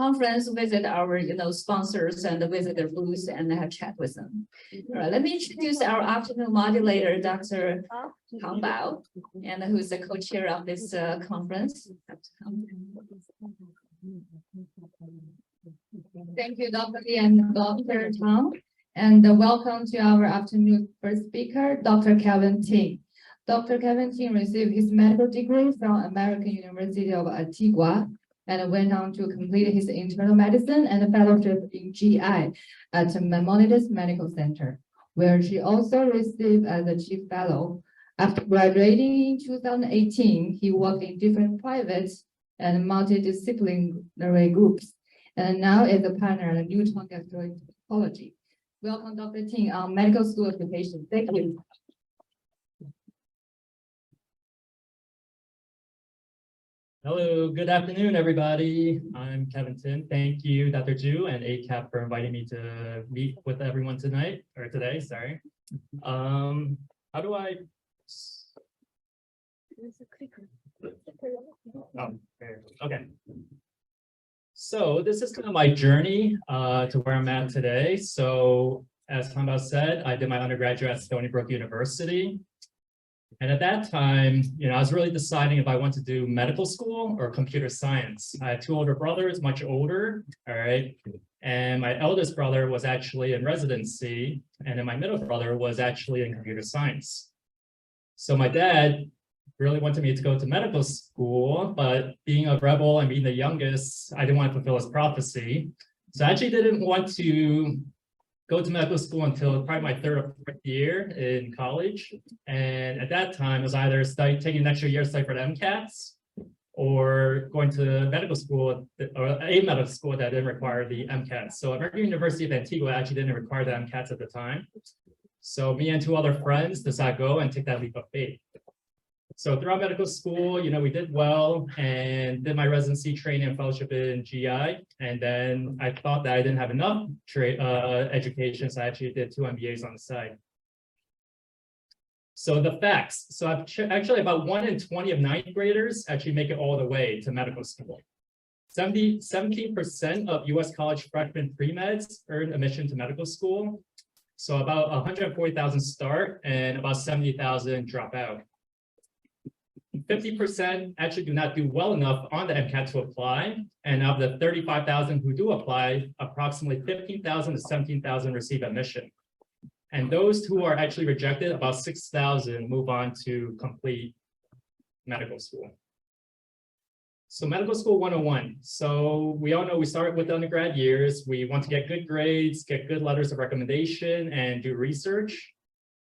conference, visit our sponsors and visit their booths and have chat with them. All right, let me introduce our afternoon modulator, Dr. Hang Bao, and who's the co-chair of this conference. Thank you, Dr. Lee and Dr. Tang. And welcome to our afternoon first speaker, Dr. Kevin Ting. Dr. Kevin Ting received his medical degree from American University of Antigua and went on to complete his internal medicine and a fellowship in GI at Maimonides Medical Center, where she also received as a chief fellow. After graduating in 2018, he worked in different private and multidisciplinary groups, and now is a partner at Newton Gastroenterology. Welcome, Dr. Ting, on medical school application. Thank you. Hello, good afternoon, everybody. I'm Kevin Ting. Thank you, Dr. Zhu and ACAP for inviting me to meet with everyone tonight, or today, sorry. How do I? Oh, okay. So this is kind of my journey to where I'm at today. So as Hang Bao said, I did my undergraduate at Stony Brook University. And at that time, I was really deciding if I want to do medical school or computer science. I had two older brothers, much older, all right? And my eldest brother was actually in residency, and then my middle brother was actually in computer science. So my dad really wanted me to go to medical school, but being a rebel and being the youngest, I didn't want to fulfill his prophecy. So I actually didn't want to go to medical school until probably my third or fourth year in college. And at that time, it was either taking an extra year to study for the MCATs or going to medical school, or a medical school that didn't require the MCATs. So American University of Antigua actually didn't require the MCATs at the time. So me and two other friends decided to go and take that leap of faith. So throughout medical school, we did well and did my residency training and fellowship in GI. And then I thought that I didn't have enough education, so I actually did 2 MBAs on the side. So the facts. So actually about 1 in 20 of 9th graders actually make it all the way to medical school. 17% of US college freshman pre-meds earn admission to medical school. So about 140,000 start and about 70,000 drop out. 50% actually do not do well enough on the MCAT to apply. And of the 35,000 who do apply, approximately 15,000 to 17,000 receive admission. And those who are actually rejected, about 6,000 move on to complete medical school. So medical school 101. So we all know we start with the undergrad years. We want to get good grades, get good letters of recommendation, and do research.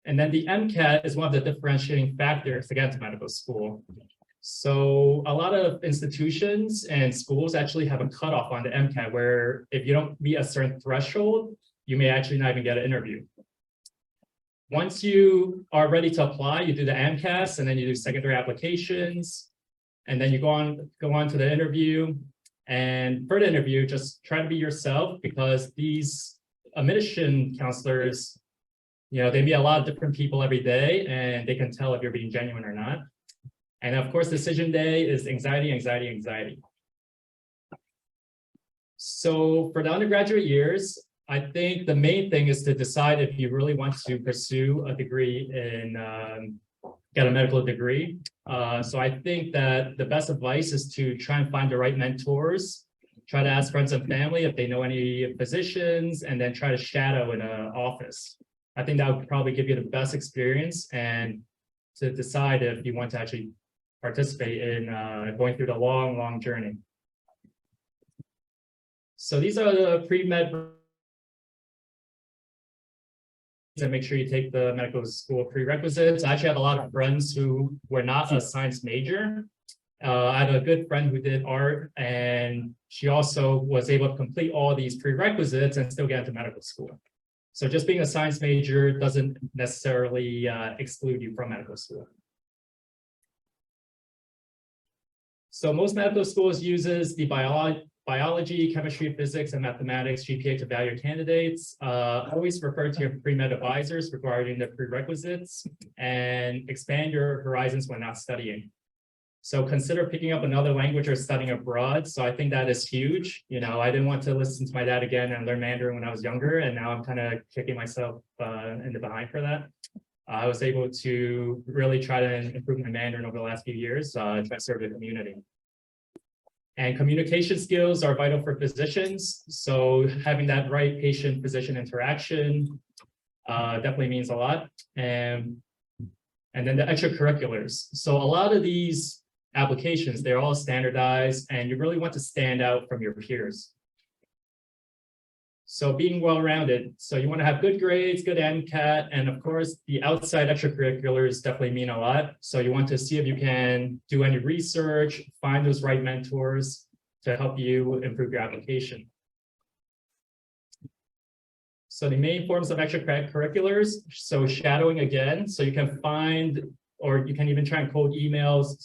And then the MCAT is one of the differentiating factors to get into medical school. So a lot of institutions and schools actually have a cutoff on the MCAT where if you don't meet a certain threshold, you may actually not even get an interview. Once you are ready to apply, you do the MCAS and then you do secondary applications. And then you go on to the interview. And for the interview, just try to be yourself because these admission counselors, they meet a lot of different people every day and they can tell if you're being genuine or not. And of course, decision day is anxiety, anxiety, anxiety. So for the undergraduate years, I think the main thing is to decide if you really want to pursue a degree in, get a medical degree. So I think that the best advice is to try and find the right mentors, try to ask friends and family if they know any physicians, and then try to shadow in an office. I think that would probably give you the best experience and to decide if you want to actually participate in going through the long, long journey. So these are the pre-med. And make sure you take the medical school prerequisites. I actually have a lot of friends who were not a science major. I had a good friend who did art, and she also was able to complete all these prerequisites and still get into medical school. So just being a science major doesn't necessarily exclude you from medical school. So most medical schools uses the biology, chemistry, physics, and mathematics GPA to value candidates. Always refer to your pre-med advisors regarding the prerequisites and expand your horizons when not studying. So consider picking up another language or studying abroad. So I think that is huge. You know, I didn't want to listen to my dad again and learn Mandarin when I was younger, and now I'm kind of kicking myself in the behind for that. I was able to really try to improve my Mandarin over the last few years, try to serve the community. And communication skills are vital for physicians. So having that right patient-physician interaction definitely means a lot. And then the extracurriculars. So a lot of these applications, they're all standardized, and you really want to stand out from your peers. So being well-rounded, so you want to have good grades, good MCAT, and of course, the outside extracurriculars definitely mean a lot. So you want to see if you can do any research, find those right mentors to help you improve your application. So the main forms of extracurriculars, so shadowing again, so you can find, or you can even try and cold emails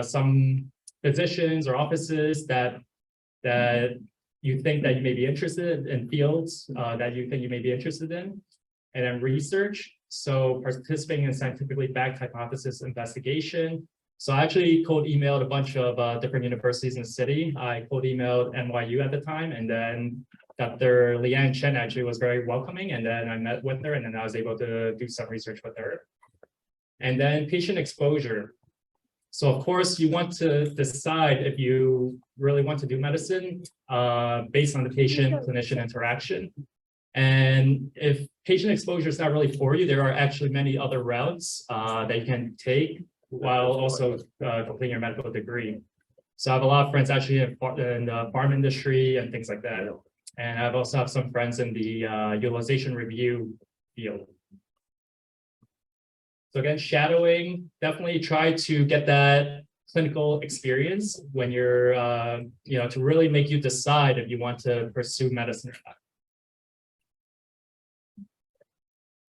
some physicians or offices that you think that you may be interested in, fields that you think you may be interested in, and then research. So participating in scientifically backed hypothesis investigation. So I actually cold emailed a bunch of different universities in the city. I cold emailed NYU at the time, and then Dr. Liang Chen actually was very welcoming, and then I met with her, and then I was able to do some research with her. And then patient exposure. So of course, you want to decide if you really want to do medicine based on the patient-clinician interaction. And if patient exposure is not really for you, there are actually many other routes that you can take while also completing your medical degree. So I have a lot of friends actually in the pharma industry and things like that. And I've also have some friends in the utilization review field. So again, shadowing, definitely try to get that clinical experience when you're, to really make you decide if you want to pursue medicine or not.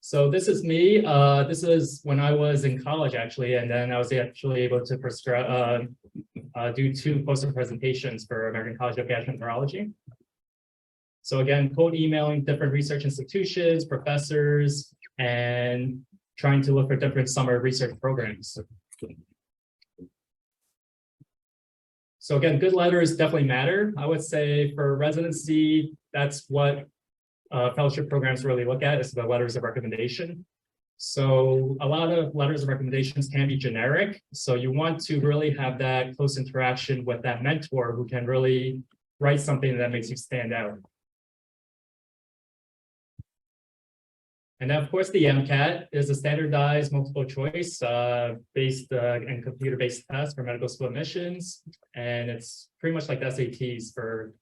So this is me. This is when I was in college, actually, and then I was actually able to do 2 poster presentations for American College of Gastroenterology. So again, cold emailing different research institutions, professors, and trying to look for different summer research programs. So again, good letters definitely matter. I would say for residency, that's what fellowship programs really look at, is the letters of recommendation. So a lot of letters of recommendations can be generic. So you want to really have that close interaction with that mentor who can really write something that makes you stand out. And then, of course, the MCAT is a standardized multiple choice based and computer-based test for medical school admissions. And it's pretty much like the SATs for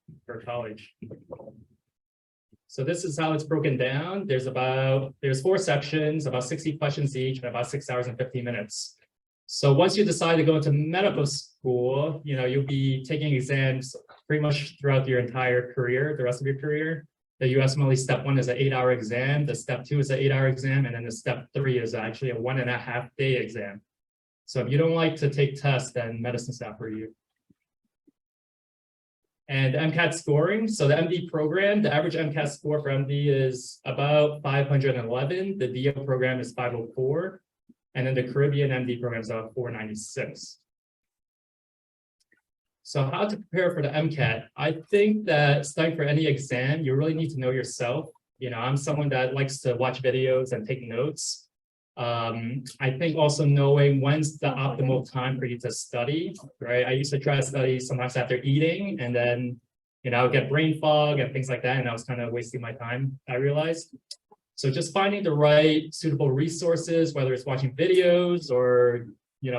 college. So this is how it's broken down. There's 4 sections, about 60 questions each, and about 6 hours and 15 minutes. So once you decide to go into medical school, you'll be taking exams pretty much throughout your entire career, the rest of your career. The USMLE step 1 is an 8-hour exam. The step 2 is an 8-hour exam. And then the step 3 is actually a 1.5-day exam. So if you don't like to take tests, then medicine's not for you. And MCAT scoring. So the MD program, the average MCAT score for MD is about 511. The DO program is 504. And then the Caribbean MD program is about 496. So how to prepare for the MCAT? I think that studying for any exam, you really need to know yourself. I'm someone that likes to watch videos and take notes. I think also knowing when's the optimal time for you to study, right? I used to try to study sometimes after eating, and then, I would get brain fog and things like that, and I was kind of wasting my time, I realized. So just finding the right suitable resources, whether it's watching videos or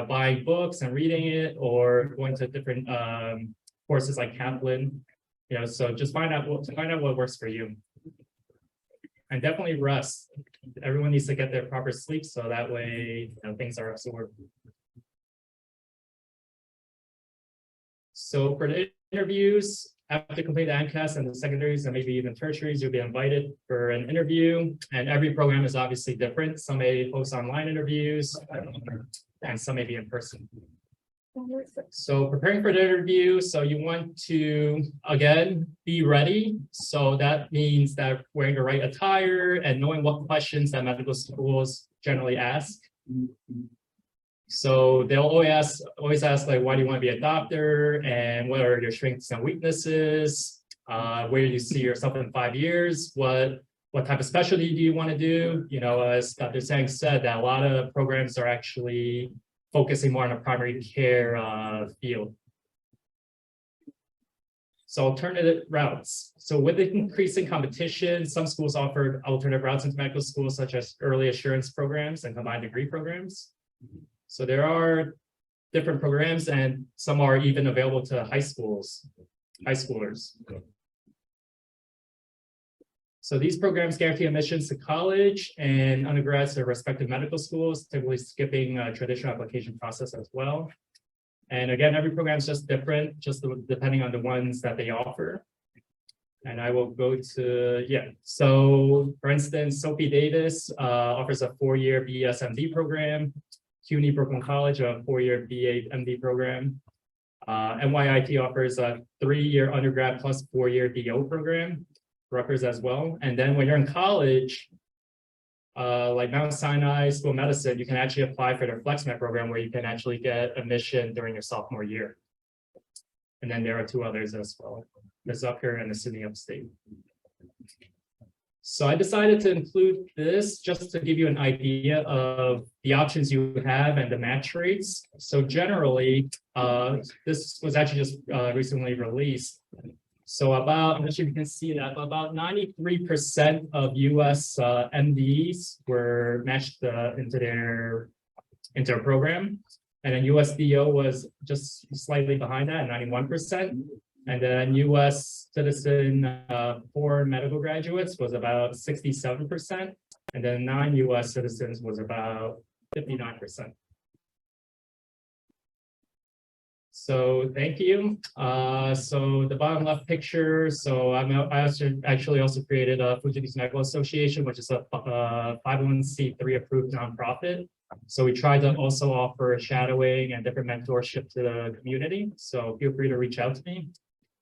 buying books and reading it, or going to different courses like Kaplan, so just find out what works for you. And definitely rest. Everyone needs to get their proper sleep, so that way things are absorbed. So for the interviews, after completing the MCAS and the secondaries and maybe even tertiaries, you'll be invited for an interview. And every program is obviously different. Some may host online interviews, and some may be in person. So preparing for the interview, so you want to, again, be ready. So that means that wearing the right attire and knowing what questions that medical schools generally ask. So they'll always ask like, why do you want to be a doctor, and what are your strengths and weaknesses? Where do you see yourself in 5 years? What type of specialty do you want to do? You know, as Dr. Sang said, that a lot of programs are actually focusing more on a primary care field. So alternative routes. So with the increasing competition, some schools offered alternative routes into medical schools, such as early assurance programs and combined degree programs. So there are different programs, and some are even available to high schoolers. So these programs guarantee admissions to college and undergrads to respective medical schools, typically skipping a traditional application process as well. And again, every program is just different, just depending on the ones that they offer. And I will go to, so for instance, Sophie Davis offers a 4-year BSMD program. CUNY Brooklyn College, a 4-year BA MD program. NYIT offers a 3-year undergrad plus 4-year DO program. Rutgers as well. And then when you're in college, like Mount Sinai School of Medicine, you can actually apply for their FlexMed program, where you can actually get admission during your sophomore year. And then there are 2 others as well. There's up here in the Sydney upstate. So I decided to include this just to give you an idea of the options you have and the match rates. So generally, this was actually just recently released. So I'm not sure if you can see that, but about 93% of US MDs were matched into their program. And then USDO was just slightly behind that, 91%. And then US citizen foreign medical graduates was about 67%. And then non-US citizens was about 59%. So thank you. So the bottom left picture. So I actually also created a Fujifilm Medical Association, which is a 501c3 approved nonprofit. So we try to also offer shadowing and different mentorship to the community. So feel free to reach out to me.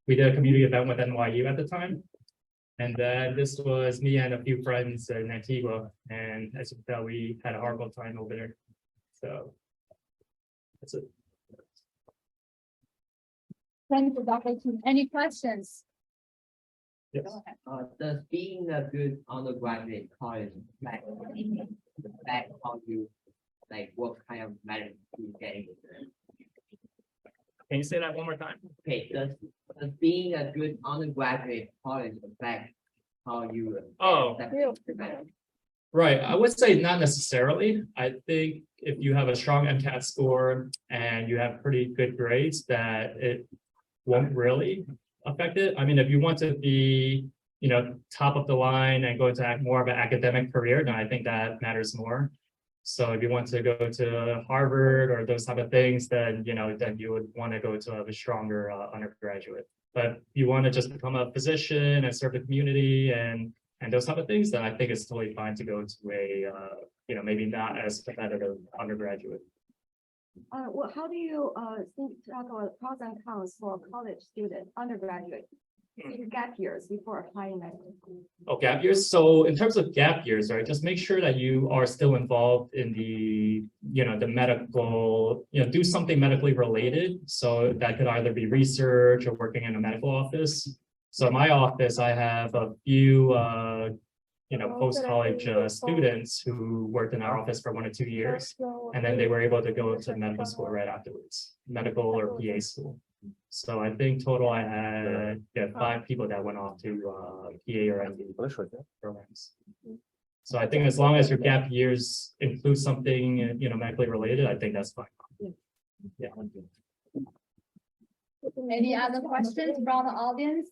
We did a community event with NYU at the time. And then this was me and a few friends in Antigua. And as you can tell, we had a horrible time over there. So that's it. Thank you, Dr. Kim. Any questions? Yes. Does being a good undergraduate college affect how you what kind of medical you getting? Can you say that one more time? Okay, does being a good undergraduate college affect how you Right. I would say not necessarily. I think if you have a strong MCAT score and you have pretty good grades, that it won't really affect it. I mean, if you want to be, top of the line and go into more of an academic career, then I think that matters more. So if you want to go to Harvard or those type of things, then, then you would want to go to a stronger undergraduate. But if you want to just become a physician and serve the community and those type of things, then I think it's totally fine to go to a, maybe not as competitive undergraduate. Well, how do you talk about pros and cons for a college student, undergraduate, gap years before applying medical school? Oh, gap years. So in terms of gap years, right, just make sure that you are still involved in the, the medical, do something medically related. So that could either be research or working in a medical office. So in my office, I have a few, post-college students who worked in our office for 1 or 2 years, and then they were able to go to medical school right afterwards, medical or PA school. So I think total I had 5 people that went off to PA or MD programs. So I think as long as your gap years include something, medically related, I think that's fine. Yeah. Any other questions from the audience?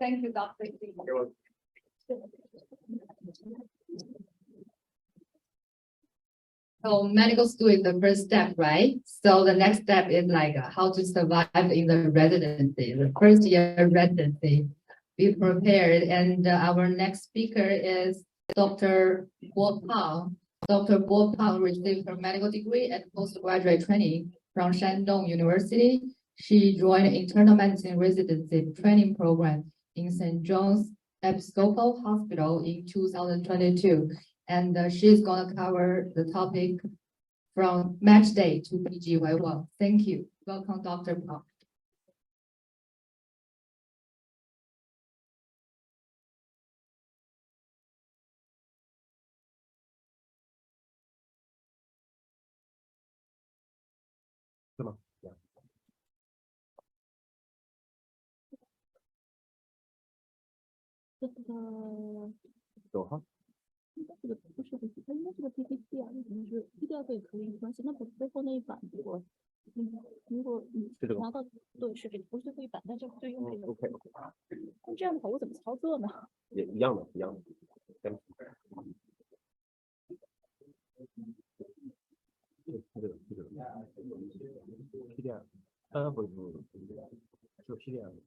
Thank you, Dr. Kim. You're welcome. So medical school is the first step, right? So the next step is like how to survive in the residency, the first year residency. Be prepared. And our next speaker is Dr. Guo Pang. Dr. Guo Pang received her medical degree and postgraduate training from Shandong University. She joined internal medicine residency training program in St. John's Episcopal Hospital in 2022 and she's gonna cover the topic from match day to PGY1. Thank you. Welcome, Dr. Pao.这个这个不是很，它应该是个 PPT 啊，为什么是 PDF 也可以没关系？那不是最后那一版，如果你拿到对是这个，不是最后一版，但是就用这个。OK，那这样的话，我怎么操作呢？也一样的，一样的。这个 PDF，不是 PDF。